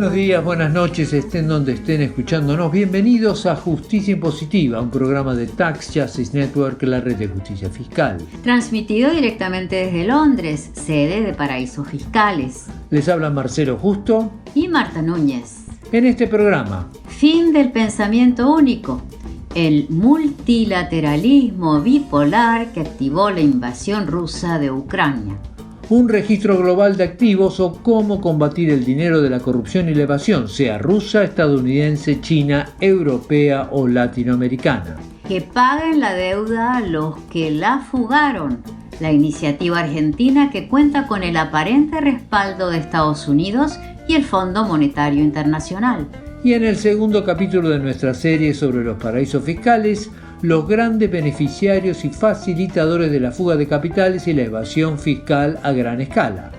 Buenos días, buenas noches, estén donde estén escuchándonos. Bienvenidos a Justicia Impositiva, un programa de Tax Justice Network, la red de justicia fiscal. Transmitido directamente desde Londres, sede de Paraísos Fiscales. Les habla Marcelo Justo y Marta Núñez. En este programa, fin del pensamiento único. El multilateralismo bipolar que activó la invasión rusa de Ucrania. Un registro global de activos o cómo combatir el dinero de la corrupción y la evasión, sea rusa, estadounidense, china, europea o latinoamericana. Que paguen la deuda los que la fugaron. La iniciativa argentina que cuenta con el aparente respaldo de Estados Unidos y el Fondo Monetario Internacional. Y en el segundo capítulo de nuestra serie sobre los paraísos fiscales, los grandes beneficiarios y facilitadores de la fuga de capitales y la evasión fiscal a gran escala.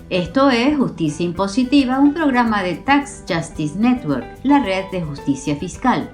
Esto es Justicia Impositiva, un programa de Tax Justice Network, la red de justicia fiscal.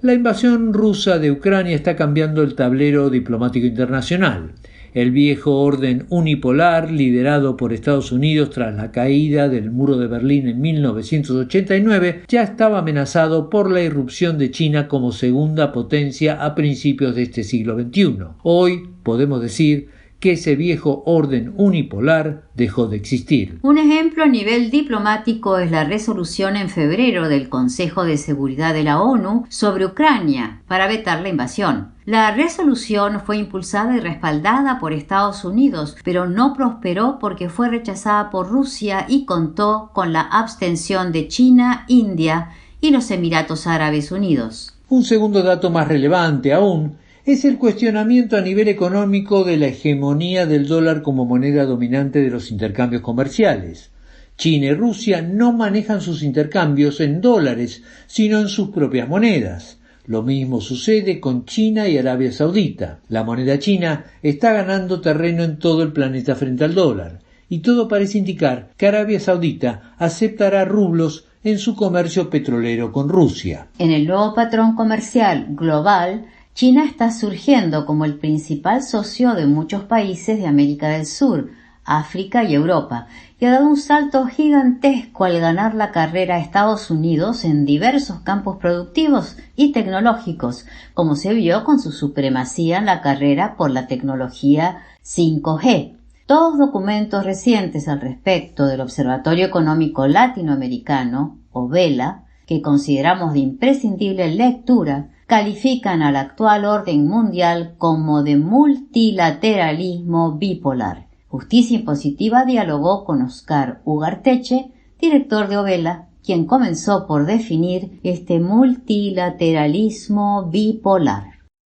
La invasión rusa de Ucrania está cambiando el tablero diplomático internacional. El viejo orden unipolar, liderado por Estados Unidos tras la caída del muro de Berlín en 1989, ya estaba amenazado por la irrupción de China como segunda potencia a principios de este siglo XXI. Hoy podemos decir que ese viejo orden unipolar dejó de existir. Un ejemplo a nivel diplomático es la resolución en febrero del Consejo de Seguridad de la ONU sobre Ucrania para vetar la invasión. La resolución fue impulsada y respaldada por Estados Unidos, pero no prosperó porque fue rechazada por Rusia y contó con la abstención de China, India y los Emiratos Árabes Unidos. Un segundo dato más relevante aún es el cuestionamiento a nivel económico de la hegemonía del dólar como moneda dominante de los intercambios comerciales. China y Rusia no manejan sus intercambios en dólares, sino en sus propias monedas. Lo mismo sucede con China y Arabia Saudita. La moneda china está ganando terreno en todo el planeta frente al dólar, y todo parece indicar que Arabia Saudita aceptará rublos en su comercio petrolero con Rusia. En el nuevo patrón comercial global, China está surgiendo como el principal socio de muchos países de América del Sur, África y Europa, y ha dado un salto gigantesco al ganar la carrera a Estados Unidos en diversos campos productivos y tecnológicos, como se vio con su supremacía en la carrera por la tecnología 5G. Todos documentos recientes al respecto del Observatorio Económico Latinoamericano, o VELA, que consideramos de imprescindible lectura, califican al actual orden mundial como de multilateralismo bipolar. Justicia Impositiva dialogó con Oscar Ugarteche, director de OVELA, quien comenzó por definir este multilateralismo bipolar.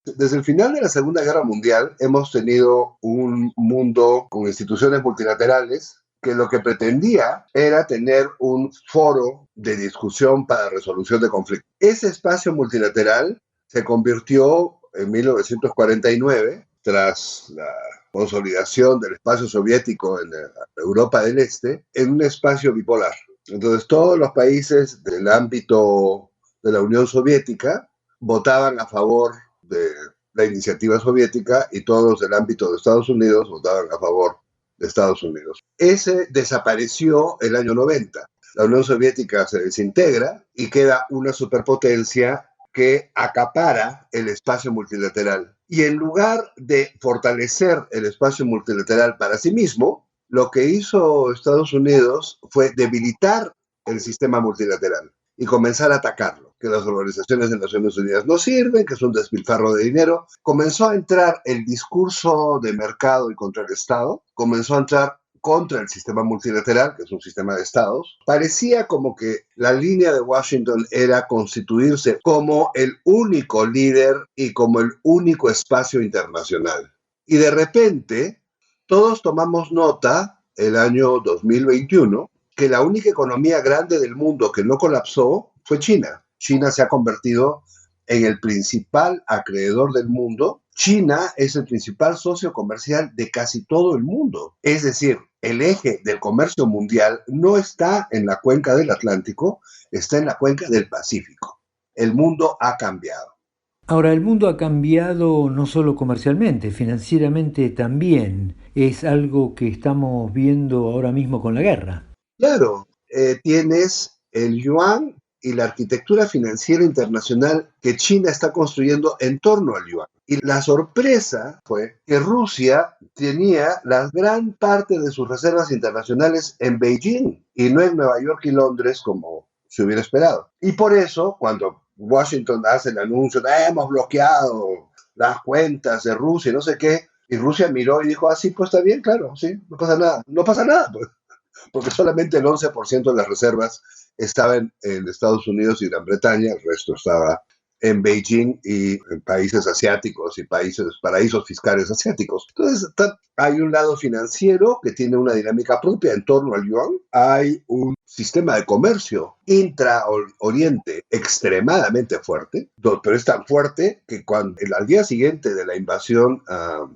Desde el final de la Segunda Guerra Mundial hemos tenido un mundo con instituciones multilaterales que lo que pretendía era tener un foro de discusión para resolución de conflictos. Ese espacio multilateral se convirtió en 1949, tras la consolidación del espacio soviético en Europa del Este, en un espacio bipolar. Entonces todos los países del ámbito de la Unión Soviética votaban a favor de la iniciativa soviética y todos del ámbito de Estados Unidos votaban a favor de Estados Unidos. Ese desapareció el año 90. La Unión Soviética se desintegra y queda una superpotencia que acapara el espacio multilateral. Y en lugar de fortalecer el espacio multilateral para sí mismo, lo que hizo Estados Unidos fue debilitar el sistema multilateral y comenzar a atacarlo, que las organizaciones de Naciones Unidas no sirven, que es un despilfarro de dinero. Comenzó a entrar el discurso de mercado y contra el Estado, comenzó a entrar contra el sistema multilateral, que es un sistema de estados. Parecía como que la línea de Washington era constituirse como el único líder y como el único espacio internacional. Y de repente, todos tomamos nota, el año 2021, que la única economía grande del mundo que no colapsó fue China. China se ha convertido en el principal acreedor del mundo. China es el principal socio comercial de casi todo el mundo. Es decir, el eje del comercio mundial no está en la cuenca del Atlántico, está en la cuenca del Pacífico. El mundo ha cambiado. Ahora, el mundo ha cambiado no solo comercialmente, financieramente también. Es algo que estamos viendo ahora mismo con la guerra. Claro, tienes el yuan y la arquitectura financiera internacional que China está construyendo en torno al yuan. Y la sorpresa fue que Rusia tenía la gran parte de sus reservas internacionales en Beijing y no en Nueva York y Londres como se hubiera esperado. Y por eso, cuando Washington hace el anuncio de hemos bloqueado las cuentas de Rusia y no sé qué, y Rusia miró y dijo, sí, pues está bien, claro, sí, no pasa nada. No pasa nada, pues, porque solamente el 11% de las reservas estaba en Estados Unidos y Gran Bretaña, el resto estaba en Beijing y en países asiáticos y paraísos fiscales asiáticos. Entonces, hay un lado financiero que tiene una dinámica propia en torno al yuan. Hay un sistema de comercio intra-oriente extremadamente fuerte, pero es tan fuerte que al día siguiente de la invasión a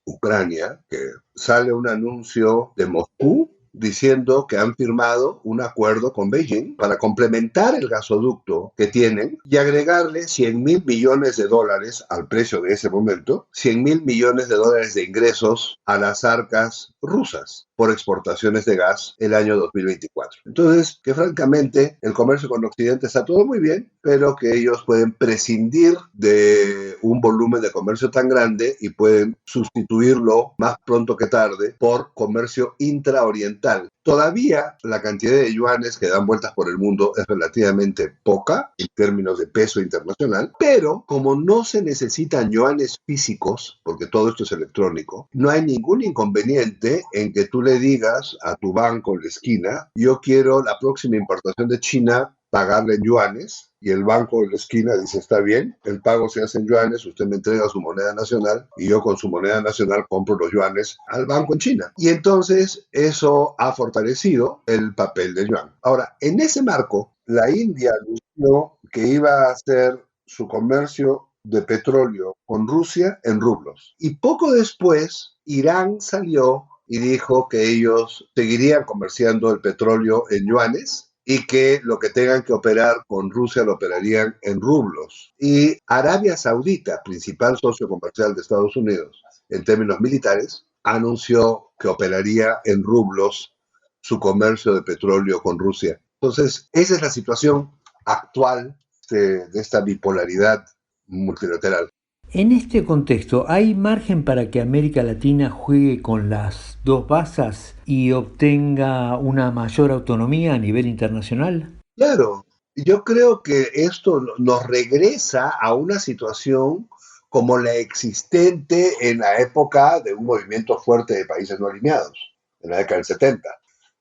Ucrania, que sale un anuncio de Moscú diciendo que han firmado un acuerdo con Beijing para complementar el gasoducto que tienen y agregarle $100,000 millones al precio de ese momento, $100,000 millones de ingresos a las arcas rusas por exportaciones de gas el año 2024. Entonces, que francamente el comercio con Occidente está todo muy bien, pero que ellos pueden prescindir de un volumen de comercio tan grande y pueden sustituirlo más pronto que tarde por comercio intraoriental. Todavía la cantidad de yuanes que dan vueltas por el mundo es relativamente poca en términos de peso internacional, pero como no se necesitan yuanes físicos, porque todo esto es electrónico, no hay ningún inconveniente en que tú le digas a tu banco en la esquina, yo quiero la próxima importación de China pagarle en yuanes, y el banco de la esquina dice, está bien, el pago se hace en yuanes, usted me entrega su moneda nacional y yo con su moneda nacional compro los yuanes al banco en China. Y entonces eso ha fortalecido el papel del yuan. Ahora, en ese marco, la India anunció que iba a hacer su comercio de petróleo con Rusia en rublos. Y poco después, Irán salió y dijo que ellos seguirían comerciando el petróleo en yuanes y que lo que tengan que operar con Rusia lo operarían en rublos. Y Arabia Saudita, principal socio comercial de Estados Unidos en términos militares, anunció que operaría en rublos su comercio de petróleo con Rusia. Entonces, esa es la situación actual de esta bipolaridad multilateral. En este contexto, ¿hay margen para que América Latina juegue con las dos bazas y obtenga una mayor autonomía a nivel internacional? Claro, yo creo que esto nos regresa a una situación como la existente en la época de un movimiento fuerte de países no alineados, en la década del 70.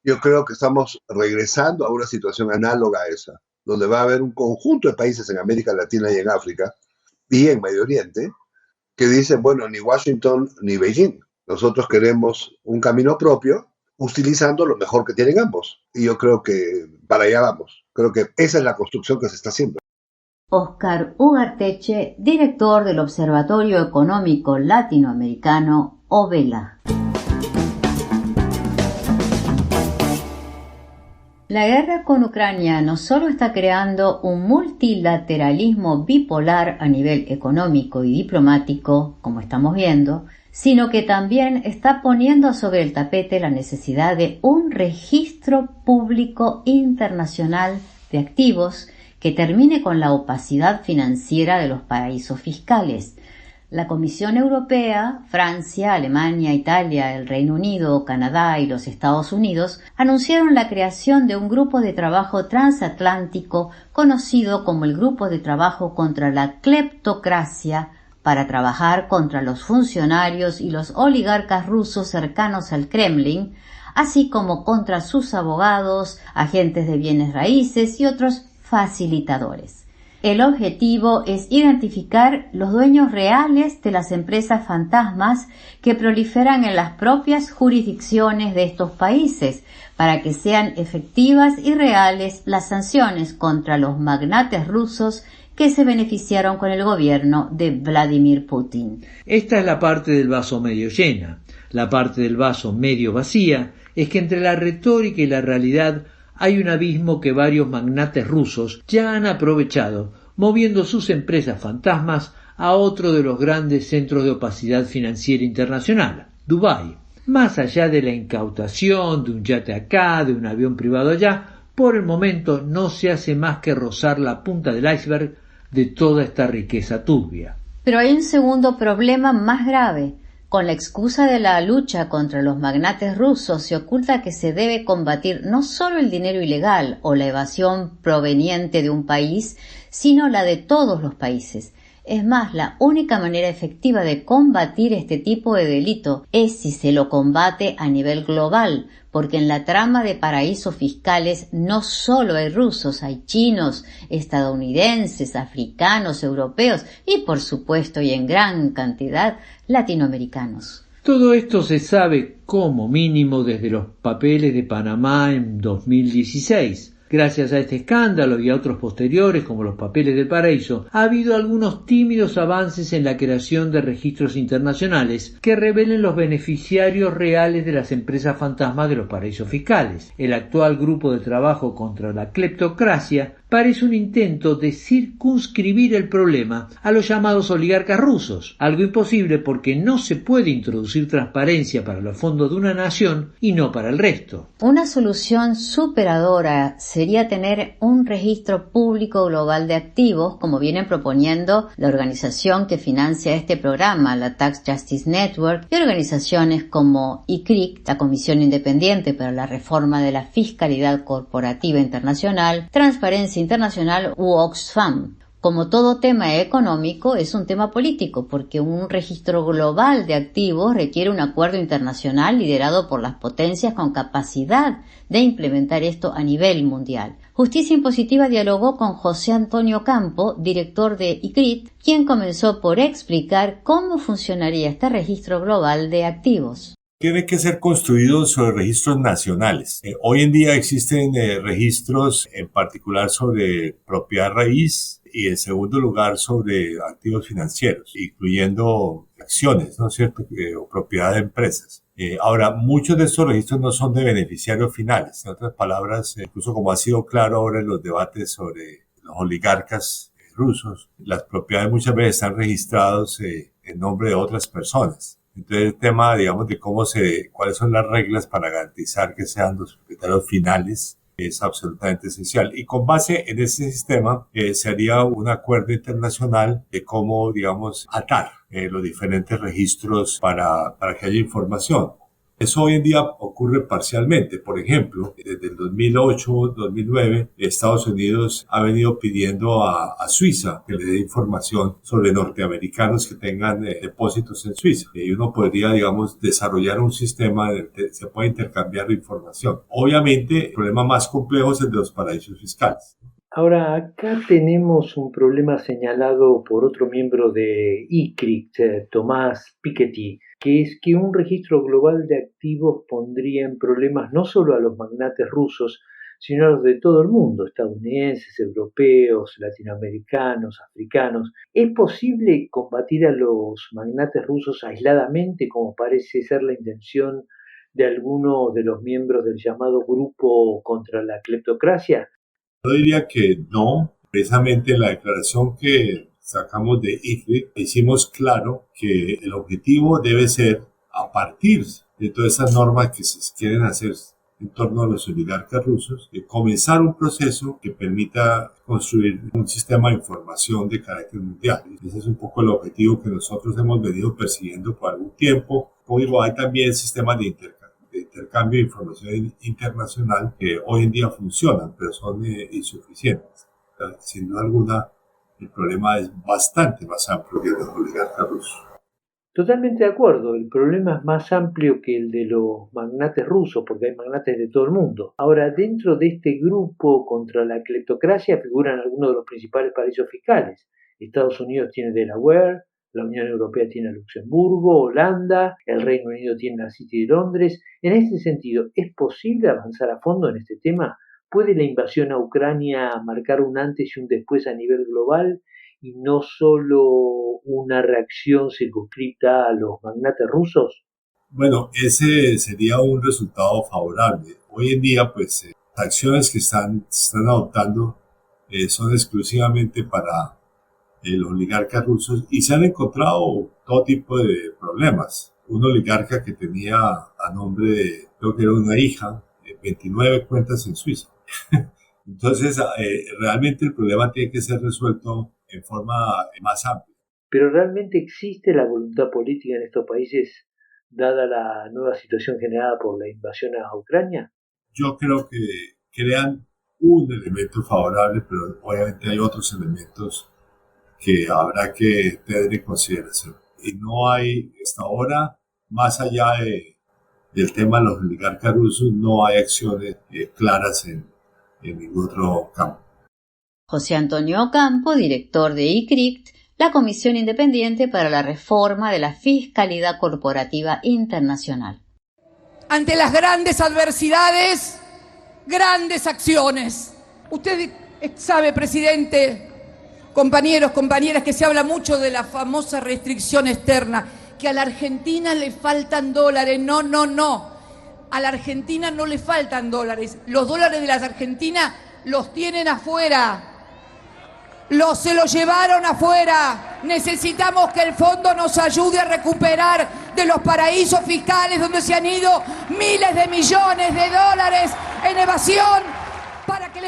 Yo creo que estamos regresando a una situación análoga a esa, donde va a haber un conjunto de países en América Latina y en África y en Medio Oriente, que dicen, bueno, ni Washington ni Beijing. Nosotros queremos un camino propio, utilizando lo mejor que tienen ambos. Y yo creo que para allá vamos. Creo que esa es la construcción que se está haciendo. Óscar Ugarteche, director del Observatorio Económico Latinoamericano, OBELA. La guerra con Ucrania no solo está creando un multilateralismo bipolar a nivel económico y diplomático, como estamos viendo, sino que también está poniendo sobre el tapete la necesidad de un registro público internacional de activos que termine con la opacidad financiera de los paraísos fiscales. La Comisión Europea, Francia, Alemania, Italia, el Reino Unido, Canadá y los Estados Unidos anunciaron la creación de un grupo de trabajo transatlántico conocido como el Grupo de Trabajo contra la Cleptocracia para trabajar contra los funcionarios y los oligarcas rusos cercanos al Kremlin, así como contra sus abogados, agentes de bienes raíces y otros facilitadores. El objetivo es identificar los dueños reales de las empresas fantasmas que proliferan en las propias jurisdicciones de estos países, para que sean efectivas y reales las sanciones contra los magnates rusos que se beneficiaron con el gobierno de Vladimir Putin. Esta es la parte del vaso medio llena. La parte del vaso medio vacía es que entre la retórica y la realidad hay un abismo que varios magnates rusos ya han aprovechado, moviendo sus empresas fantasmas a otro de los grandes centros de opacidad financiera internacional, Dubái. Más allá de la incautación de un yate acá, de un avión privado allá, por el momento no se hace más que rozar la punta del iceberg de toda esta riqueza turbia. Pero hay un segundo problema más grave. Con la excusa de la lucha contra los magnates rusos se oculta que se debe combatir no solo el dinero ilegal o la evasión proveniente de un país, sino la de todos los países. Es más, la única manera efectiva de combatir este tipo de delito es si se lo combate a nivel global, porque en la trama de paraísos fiscales no solo hay rusos, hay chinos, estadounidenses, africanos, europeos y, por supuesto, y en gran cantidad, latinoamericanos. Todo esto se sabe como mínimo desde los papeles de Panamá en 2016. Gracias a este escándalo y a otros posteriores, como los papeles del paraíso, ha habido algunos tímidos avances en la creación de registros internacionales que revelen los beneficiarios reales de las empresas fantasmas de los paraísos fiscales. El actual grupo de trabajo contra la cleptocracia parece un intento de circunscribir el problema a los llamados oligarcas rusos, algo imposible porque no se puede introducir transparencia para los fondos de una nación y no para el resto. Una solución superadora sería tener un registro público global de activos, como vienen proponiendo la organización que financia este programa, la Tax Justice Network, y organizaciones como ICRIC, la Comisión Independiente para la Reforma de la Fiscalidad Corporativa Internacional, Transparencia Internacional u Oxfam. Como todo tema económico, es un tema político, porque un registro global de activos requiere un acuerdo internacional liderado por las potencias con capacidad de implementar esto a nivel mundial. Justicia Impositiva dialogó con José Antonio Campo, director de ICRIT, quien comenzó por explicar cómo funcionaría este registro global de activos. Tiene que ser construido sobre registros nacionales. Hoy en día existen registros en particular sobre propiedad raíz y en segundo lugar sobre activos financieros, incluyendo acciones, ¿no es cierto?, o propiedad de empresas. Ahora, muchos de estos registros no son de beneficiarios finales. En otras palabras, incluso como ha sido claro ahora en los debates sobre los oligarcas rusos, las propiedades muchas veces están registradas en nombre de otras personas. Entonces el tema, digamos, de cuáles son las reglas para garantizar que sean los propietarios finales es absolutamente esencial. Y con base en ese sistema se haría un acuerdo internacional de cómo, digamos, atar los diferentes registros para que haya información. Eso hoy en día ocurre parcialmente. Por ejemplo, desde el 2008-2009, Estados Unidos ha venido pidiendo a Suiza que le dé información sobre norteamericanos que tengan depósitos en Suiza. Y uno podría, digamos, desarrollar un sistema donde se puede intercambiar información. Obviamente, el problema más complejo es el de los paraísos fiscales. Ahora, acá tenemos un problema señalado por otro miembro de ICRIC, Tomás Piketty, que es que un registro global de activos pondría en problemas no solo a los magnates rusos, sino a los de todo el mundo, estadounidenses, europeos, latinoamericanos, africanos. ¿Es posible combatir a los magnates rusos aisladamente, como parece ser la intención de algunos de los miembros del llamado Grupo contra la Cleptocracia? Yo diría que no. Precisamente en la declaración que sacamos de ICRIC hicimos claro que el objetivo debe ser, a partir de todas esas normas que se quieren hacer en torno a los oligarcas rusos, de comenzar un proceso que permita construir un sistema de información de carácter mundial. Ese es un poco el objetivo que nosotros hemos venido persiguiendo por algún tiempo. Como digo, hay también sistemas de intercambio de información internacional que hoy en día funcionan, pero son insuficientes. Sin duda alguna, el problema es bastante más amplio que el de los oligarcas rusos. Totalmente de acuerdo, el problema es más amplio que el de los magnates rusos, porque hay magnates de todo el mundo. Ahora, dentro de este grupo contra la cleptocracia figuran algunos de los principales paraísos fiscales. Estados Unidos tiene Delaware, la Unión Europea tiene Luxemburgo, Holanda, el Reino Unido tiene la City de Londres. En este sentido, ¿es posible avanzar a fondo en este tema? ¿Puede la invasión a Ucrania marcar un antes y un después a nivel global y no solo una reacción circunscrita a los magnates rusos? Bueno, ese sería un resultado favorable. Hoy en día, pues, las acciones que están adoptando son exclusivamente para los oligarcas rusos, y se han encontrado todo tipo de problemas. Un oligarca que tenía a nombre de, creo que era una hija, 29 cuentas en Suiza. Entonces, realmente el problema tiene que ser resuelto en forma más amplia. ¿Pero realmente existe la voluntad política en estos países, dada la nueva situación generada por la invasión a Ucrania? Yo creo que crean un elemento favorable, pero obviamente hay otros elementos que habrá que tener en consideración. Y no hay, hasta ahora, más allá del tema de los oligarcas rusos, no hay acciones claras en ningún otro campo. José Antonio Ocampo, director de ICRICT, la Comisión Independiente para la Reforma de la Fiscalidad Corporativa Internacional. Ante las grandes adversidades, grandes acciones. Usted sabe, presidente, compañeros, compañeras, que se habla mucho de la famosa restricción externa, que a la Argentina le faltan dólares. No. A la Argentina no le faltan dólares. Los dólares de la Argentina los tienen afuera. Se los llevaron afuera. Necesitamos que el fondo nos ayude a recuperar de los paraísos fiscales donde se han ido miles de millones de dólares en evasión.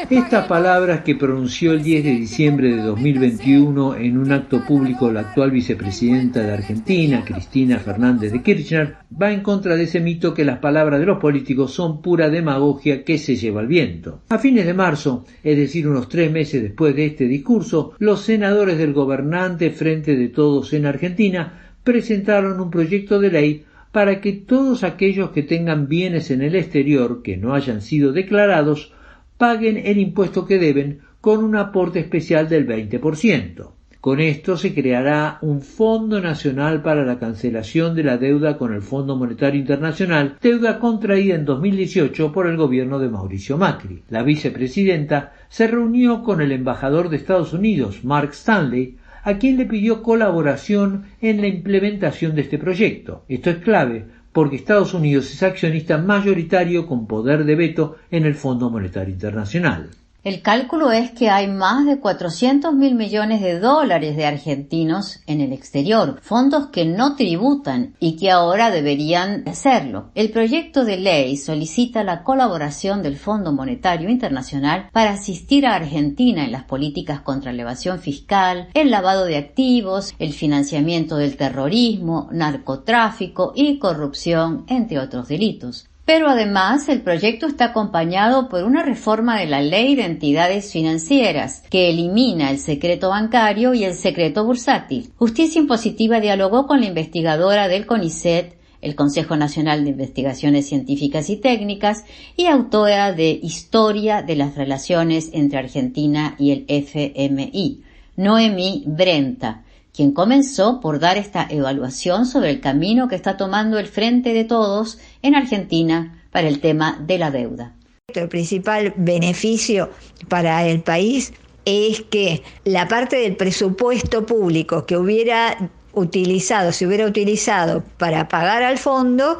Estas palabras que pronunció el 10 de diciembre de 2021 en un acto público la actual vicepresidenta de Argentina, Cristina Fernández de Kirchner, va en contra de ese mito que las palabras de los políticos son pura demagogia que se lleva el viento. A fines de marzo, es decir, unos 3 meses después de este discurso, los senadores del gobernante Frente de Todos en Argentina presentaron un proyecto de ley para que todos aquellos que tengan bienes en el exterior que no hayan sido declarados paguen el impuesto que deben con un aporte especial del 20%. Con esto se creará un Fondo Nacional para la cancelación de la deuda con el Fondo Monetario Internacional, deuda contraída en 2018 por el gobierno de Mauricio Macri. La vicepresidenta se reunió con el embajador de Estados Unidos, Mark Stanley, a quien le pidió colaboración en la implementación de este proyecto. Esto es clave porque Estados Unidos es accionista mayoritario con poder de veto en el Fondo Monetario Internacional. El cálculo es que hay más de 400.000 millones de dólares de argentinos en el exterior, fondos que no tributan y que ahora deberían hacerlo. El proyecto de ley solicita la colaboración del Fondo Monetario Internacional para asistir a Argentina en las políticas contra la evasión fiscal, el lavado de activos, el financiamiento del terrorismo, narcotráfico y corrupción, entre otros delitos. Pero además el proyecto está acompañado por una reforma de la Ley de Entidades Financieras que elimina el secreto bancario y el secreto bursátil. Justicia Impositiva dialogó con la investigadora del CONICET, el Consejo Nacional de Investigaciones Científicas y Técnicas, y autora de Historia de las Relaciones entre Argentina y el FMI, Noemí Brenta, quien comenzó por dar esta evaluación sobre el camino que está tomando el Frente de Todos en Argentina para el tema de la deuda. El principal beneficio para el país es que la parte del presupuesto público que se hubiera utilizado para pagar al fondo,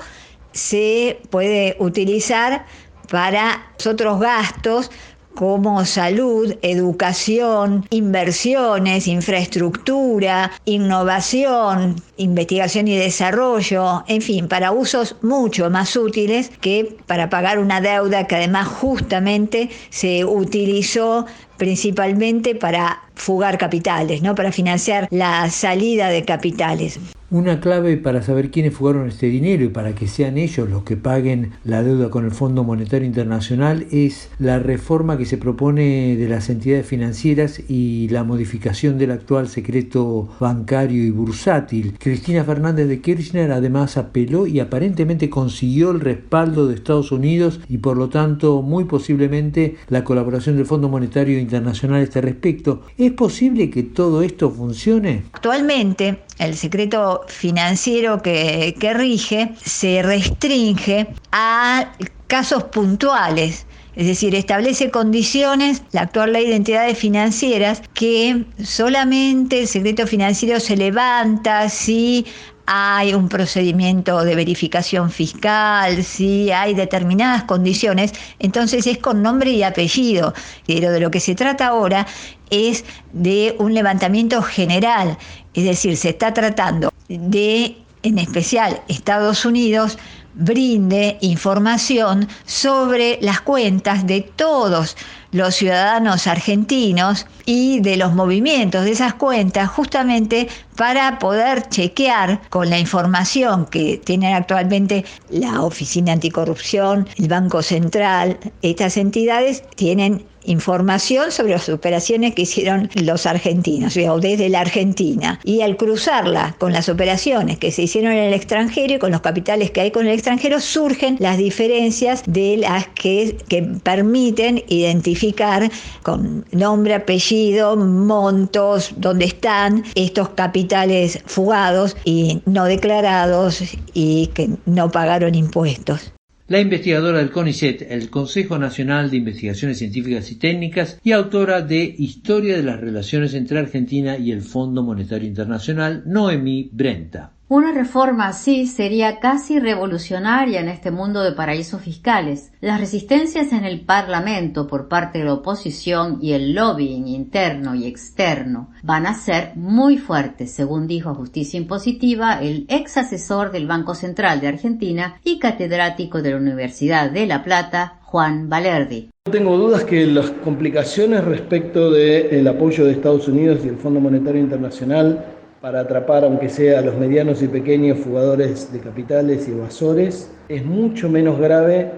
se puede utilizar para otros gastos como salud, educación, inversiones, infraestructura, innovación, investigación y desarrollo, en fin, para usos mucho más útiles que para pagar una deuda que además justamente se utilizó principalmente para fugar capitales, ¿no? Para financiar la salida de capitales. Una clave para saber quiénes fugaron este dinero y para que sean ellos los que paguen la deuda con el Fondo Monetario Internacional es la reforma que se propone de las entidades financieras y la modificación del actual secreto bancario y bursátil. Cristina Fernández de Kirchner además apeló y aparentemente consiguió el respaldo de Estados Unidos y por lo tanto muy posiblemente la colaboración del Fondo Monetario Internacional a este respecto. ¿Es posible que todo esto funcione? Actualmente el secreto financiero que rige se restringe a casos puntuales, es decir, establece condiciones, la actual ley de entidades financieras, que solamente el secreto financiero se levanta si hay un procedimiento de verificación fiscal, si hay determinadas condiciones, entonces es con nombre y apellido. Pero de lo que se trata ahora es de un levantamiento general, es decir, se está tratando de, en especial, Estados Unidos brinde información sobre las cuentas de todos los ciudadanos argentinos y de los movimientos de esas cuentas, justamente para poder chequear con la información que tienen actualmente la Oficina Anticorrupción, el Banco Central. Estas entidades tienen información sobre las operaciones que hicieron los argentinos, o desde la Argentina, y al cruzarla con las operaciones que se hicieron en el extranjero y con los capitales que hay con el extranjero, surgen las diferencias de las que permiten identificar con nombre, apellido, montos, dónde están estos capitales fugados y no declarados y que no pagaron impuestos. La investigadora del CONICET, el Consejo Nacional de Investigaciones Científicas y Técnicas, y autora de Historia de las Relaciones entre Argentina y el Fondo Monetario Internacional, Noemí Brenta. Una reforma así sería casi revolucionaria en este mundo de paraísos fiscales. Las resistencias en el Parlamento por parte de la oposición y el lobbying interno y externo van a ser muy fuertes, según dijo a Justicia Impositiva el ex asesor del Banco Central de Argentina y catedrático de la Universidad de La Plata, Juan Valerdi. No tengo dudas que las complicaciones respecto del apoyo de Estados Unidos y el Fondo Monetario Internacional para atrapar, aunque sea a los medianos y pequeños jugadores de capitales y evasores, es mucho menos grave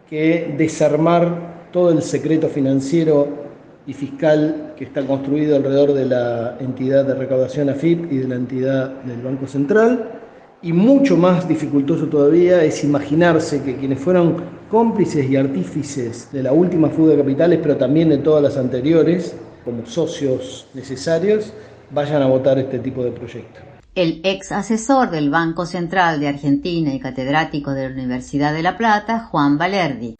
que desarmar todo el secreto financiero y fiscal que está construido alrededor de la entidad de recaudación AFIP y de la entidad del Banco Central. Y mucho más dificultoso todavía es imaginarse que quienes fueron cómplices y artífices de la última fuga de capitales, pero también de todas las anteriores, como socios necesarios, vayan a votar este tipo de proyectos. El ex asesor del Banco Central de Argentina y catedrático de la Universidad de La Plata, Juan Valerdi.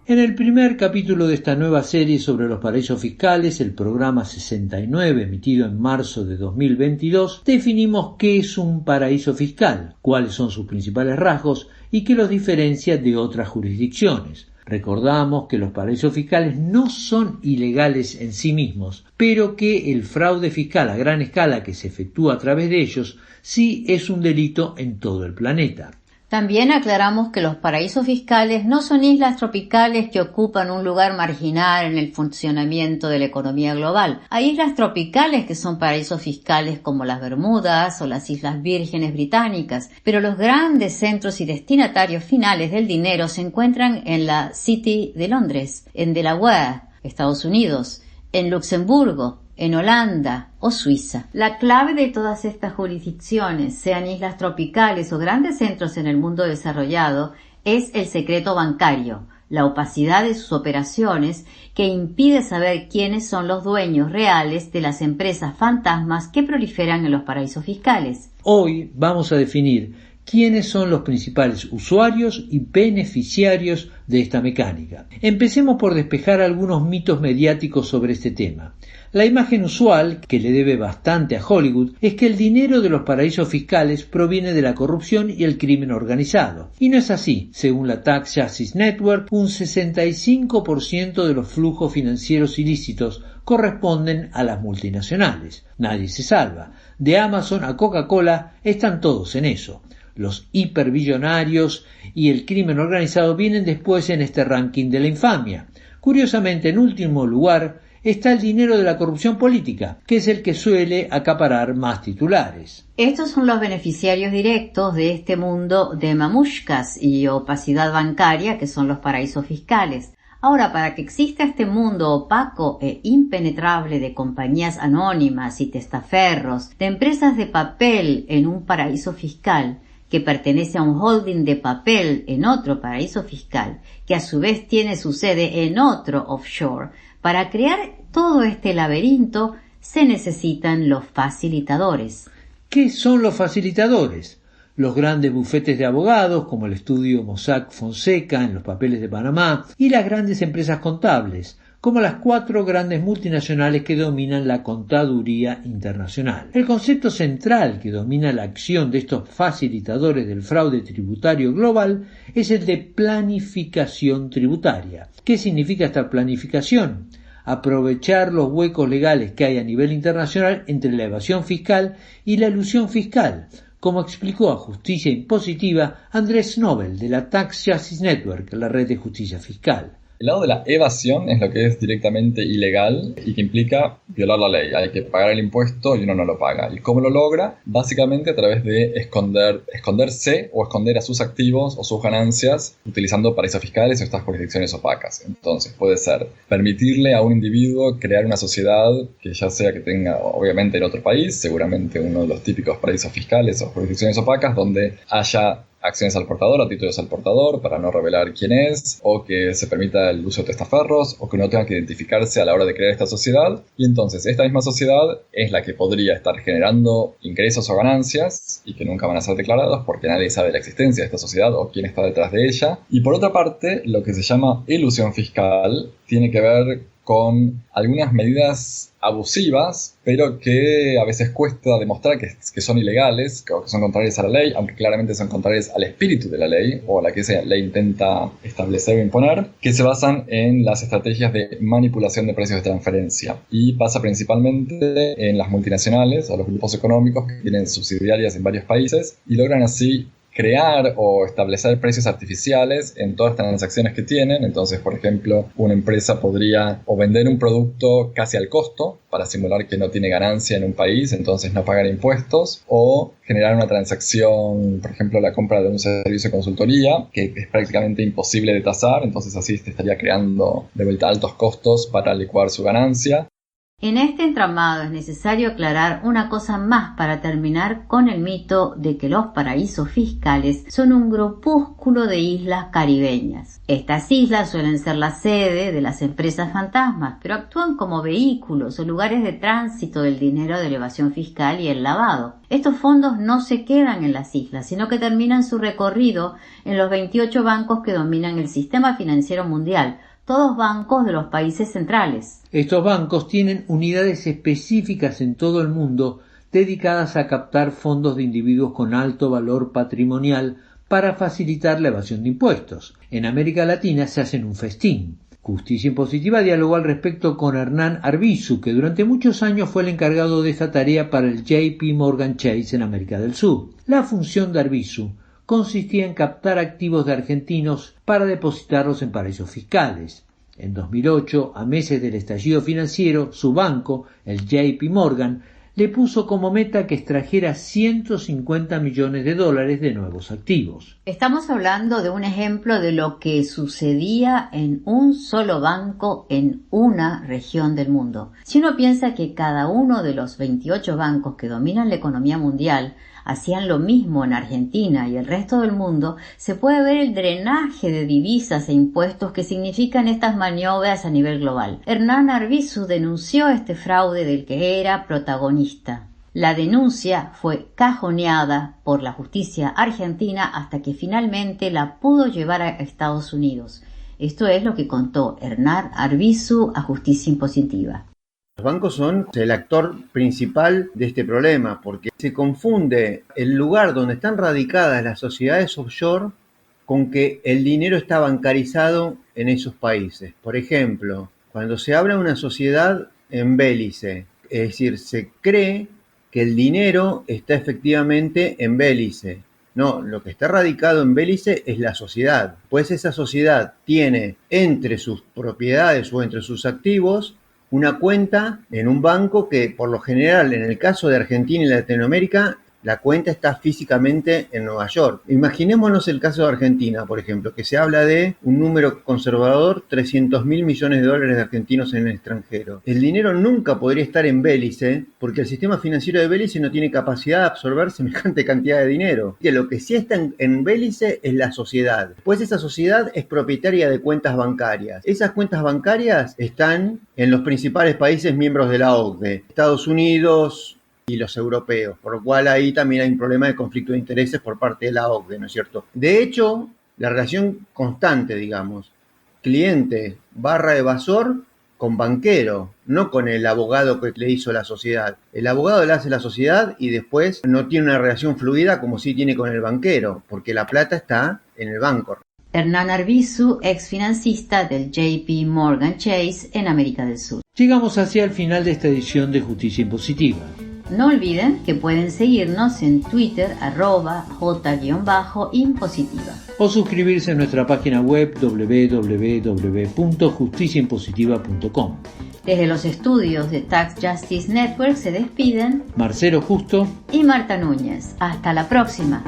En el primer capítulo de esta nueva serie sobre los paraísos fiscales, el programa 69, emitido en marzo de 2022, definimos qué es un paraíso fiscal, cuáles son sus principales rasgos y qué los diferencia de otras jurisdicciones. Recordamos que los paraísos fiscales no son ilegales en sí mismos, pero que el fraude fiscal a gran escala que se efectúa a través de ellos sí es un delito en todo el planeta. También aclaramos que los paraísos fiscales no son islas tropicales que ocupan un lugar marginal en el funcionamiento de la economía global. Hay islas tropicales que son paraísos fiscales como las Bermudas o las Islas Vírgenes Británicas, pero los grandes centros y destinatarios finales del dinero se encuentran en la City de Londres, en Delaware, Estados Unidos, en Luxemburgo, en Holanda o Suiza. La clave de todas estas jurisdicciones, sean islas tropicales o grandes centros en el mundo desarrollado, es el secreto bancario, la opacidad de sus operaciones que impide saber quiénes son los dueños reales de las empresas fantasmas que proliferan en los paraísos fiscales. Hoy vamos a definir quiénes son los principales usuarios y beneficiarios de esta mecánica. Empecemos por despejar algunos mitos mediáticos sobre este tema. La imagen usual, que le debe bastante a Hollywood, es que el dinero de los paraísos fiscales proviene de la corrupción y el crimen organizado. Y no es así. Según la Tax Justice Network, un 65% de los flujos financieros ilícitos corresponden a las multinacionales. Nadie se salva. De Amazon a Coca-Cola están todos en eso. Los hiperbillonarios y el crimen organizado vienen después en este ranking de la infamia. Curiosamente, en último lugar, está el dinero de la corrupción política, que es el que suele acaparar más titulares. Estos son los beneficiarios directos de este mundo de mamushkas y opacidad bancaria que son los paraísos fiscales. Ahora, para que exista este mundo opaco e impenetrable de compañías anónimas y testaferros, de empresas de papel en un paraíso fiscal, que pertenece a un holding de papel en otro paraíso fiscal, que a su vez tiene su sede en otro offshore, para crear todo este laberinto se necesitan los facilitadores. ¿Qué son los facilitadores? Los grandes bufetes de abogados, como el estudio Mossack Fonseca en los papeles de Panamá, y las grandes empresas contables, como las 4 grandes multinacionales que dominan la contaduría internacional. El concepto central que domina la acción de estos facilitadores del fraude tributario global es el de planificación tributaria. ¿Qué significa esta planificación? Aprovechar los huecos legales que hay a nivel internacional entre la evasión fiscal y la elusión fiscal, como explicó a Justicia Impositiva Andrés Nobel de la Tax Justice Network, la red de justicia fiscal. El lado de la evasión es lo que es directamente ilegal y que implica violar la ley. Hay que pagar el impuesto y uno no lo paga. ¿Y cómo lo logra? Básicamente a través de esconderse o esconder a sus activos o sus ganancias utilizando paraísos fiscales o estas jurisdicciones opacas. Entonces puede ser permitirle a un individuo crear una sociedad que ya sea que tenga obviamente en otro país, seguramente uno de los típicos paraísos fiscales o jurisdicciones opacas donde haya acciones al portador o títulos al portador para no revelar quién es, o que se permita el uso de testaferros, o que no tenga que identificarse a la hora de crear esta sociedad. Y entonces esta misma sociedad es la que podría estar generando ingresos o ganancias y que nunca van a ser declarados porque nadie sabe la existencia de esta sociedad o quién está detrás de ella. Y por otra parte, lo que se llama elusión fiscal tiene que ver con algunas medidas abusivas, pero que a veces cuesta demostrar que son ilegales o que son contrarias a la ley, aunque claramente son contrarias al espíritu de la ley o a la que esa ley intenta establecer o imponer, que se basan en las estrategias de manipulación de precios de transferencia. Y pasa principalmente en las multinacionales o los grupos económicos que tienen subsidiarias en varios países y logran así crear o establecer precios artificiales en todas las transacciones que tienen. Entonces, por ejemplo, una empresa podría o vender un producto casi al costo para simular que no tiene ganancia en un país, entonces no pagar impuestos, o generar una transacción, por ejemplo, la compra de un servicio de consultoría, que es prácticamente imposible de tasar, entonces así te estaría creando de vuelta altos costos para licuar su ganancia. En este entramado es necesario aclarar una cosa más para terminar con el mito de que los paraísos fiscales son un grupúsculo de islas caribeñas. Estas islas suelen ser la sede de las empresas fantasmas, pero actúan como vehículos o lugares de tránsito del dinero de la evasión fiscal y el lavado. Estos fondos no se quedan en las islas, sino que terminan su recorrido en los 28 bancos que dominan el sistema financiero mundial, todos bancos de los países centrales. Estos bancos tienen unidades específicas en todo el mundo dedicadas a captar fondos de individuos con alto valor patrimonial para facilitar la evasión de impuestos. En América Latina se hacen un festín. Justicia Impositiva dialogó al respecto con Hernán Arbizu, que durante muchos años fue el encargado de esta tarea para el JP Morgan Chase en América del Sur. La función de Arbizu consistía en captar activos de argentinos para depositarlos en paraísos fiscales. En 2008, a meses del estallido financiero, su banco, el JP Morgan, le puso como meta que extrajera $150 millones de nuevos activos. Estamos hablando de un ejemplo de lo que sucedía en un solo banco en una región del mundo. Si uno piensa que cada uno de los 28 bancos que dominan la economía mundial hacían lo mismo en Argentina y el resto del mundo, se puede ver el drenaje de divisas e impuestos que significan estas maniobras a nivel global. Hernán Arbizu denunció este fraude del que era protagonista. La denuncia fue cajoneada por la justicia argentina hasta que finalmente la pudo llevar a Estados Unidos. Esto es lo que contó Hernán Arbizu a Justicia Impositiva. Los bancos son el actor principal de este problema porque se confunde el lugar donde están radicadas las sociedades offshore con que el dinero está bancarizado en esos países. Por ejemplo, cuando se habla de una sociedad en Belice, es decir, se cree que el dinero está efectivamente en Belice. No, lo que está radicado en Belice es la sociedad. Pues esa sociedad tiene entre sus propiedades o entre sus activos una cuenta en un banco que, por lo general, en el caso de Argentina y Latinoamérica, la cuenta está físicamente en Nueva York. Imaginémonos el caso de Argentina, por ejemplo, que se habla de un número conservador, 300.000 millones de dólares de argentinos en el extranjero. El dinero nunca podría estar en Belice, porque el sistema financiero de Belice no tiene capacidad de absorber semejante cantidad de dinero. Que lo que sí está en Belice es la sociedad. Pues esa sociedad es propietaria de cuentas bancarias. Esas cuentas bancarias están en los principales países miembros de la OCDE, Estados Unidos y los europeos, por lo cual ahí también hay un problema de conflicto de intereses por parte de la OCDE, ¿no es cierto? De hecho, la relación constante, digamos, cliente / evasor con banquero, no con el abogado que le hizo la sociedad. El abogado le hace la sociedad y después no tiene una relación fluida como sí tiene con el banquero, porque la plata está en el banco. Hernán Arbizu, ex financista del JP Morgan Chase en América del Sur. Llegamos hacia el final de esta edición de Justicia Impositiva. No olviden que pueden seguirnos en Twitter @j_impositiva. O suscribirse a nuestra página web www.justiciaimpositiva.com. Desde los estudios de Tax Justice Network se despiden Marcelo Justo y Marta Núñez. Hasta la próxima.